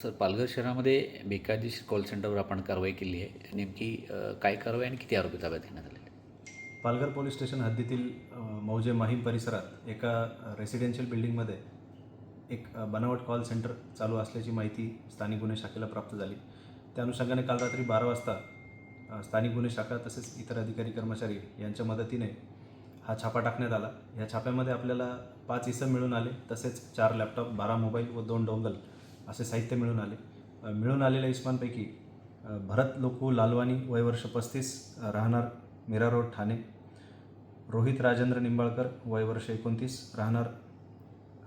Sir, Palghar शहरामध्ये बेकायदेशीर call सेंटरवर आपण कारवाई केली आहे. नेमकी काय कारवाई आणि किती आरोपी ताब्यात घेण्यात आलेले? पालघर पोलीस स्टेशन हद्दीतील मौजे माहीम परिसरात एका रेसिडेन्शियल बिल्डिंगमध्ये एक बनावट कॉल सेंटर चालू असल्याची माहिती स्थानिक गुन्हे शाखेला प्राप्त झाली. त्या अनुषंगाने काल रात्री 12 वाजता स्थानिक गुन्हे शाखा तसेच इतर अधिकारी कर्मचारी यांच्या मदतीने हा छापा टाकण्यात आला. या छाप्यामध्ये आपल्याला 5 इसम मिळून आले, तसेच 4 लॅपटॉप, 12 मोबाईल व 2 डोंगल असे साहित्य मिळून आले. मिळून आलेल्या इस्मांपैकी भरत लोकू लालवानी, वय वर्ष 35, राहणार मीरा रोड, ठाणे. रोहित राजेंद्र निंबाळकर, वय वर्ष 29, राहणार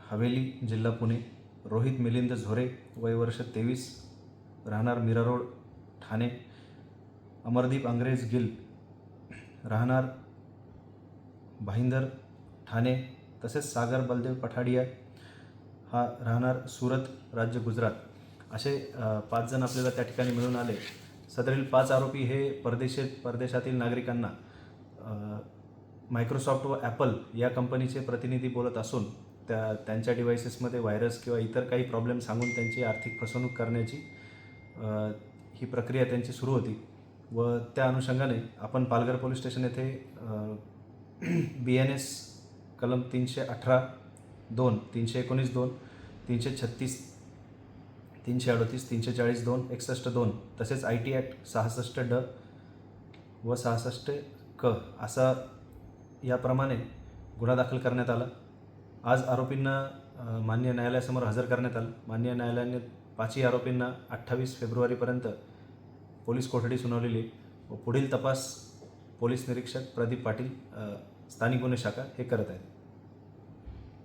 हवेली, जिल्हा पुणे. रोहित मिलिंद झोरे, वय वर्ष 23, राहणार मीरा रोड, ठाणे. अमरदीप अंग्रेज गिल, राहणार भाईंदर, ठाणे. तसेच सागर बलदेव पठाडिया, हा राहणार सुरत, राज्य गुजरात. असे 5 जण आपल्याला त्या ठिकाणी मिळून आले. सदरील 5 आरोपी हे परदेशातील नागरिकांना मायक्रोसॉफ्ट व ॲपल या कंपनीचे प्रतिनिधी बोलत असून त्यांच्या डिव्हायसेसमध्ये व्हायरस किंवा इतर काही प्रॉब्लेम सांगून त्यांची आर्थिक फसवणूक करण्याची ही प्रक्रिया त्यांची सुरू होती. व त्या अनुषंगाने आपण पालघर पोलीस स्टेशन येथे BNS कलम 318(2), 319(2), 336, 338, 340(2), 61(2) तसेच IT ॲक्ट 66(ड) व 66(क) असा याप्रमाणे गुन्हा दाखल करण्यात आला. आज आरोपींना मान्य न्यायालयासमोर हजर करण्यात आलं. मान्य न्यायालयाने 5ही आरोपींना 28 फेब्रुवारीपर्यंत पोलीस कोठडी सुनावलेली व पुढील तपास पोलीस निरीक्षक प्रदीप पाटील, स्थानिक गुन्हे शाखा हे करत आहेत.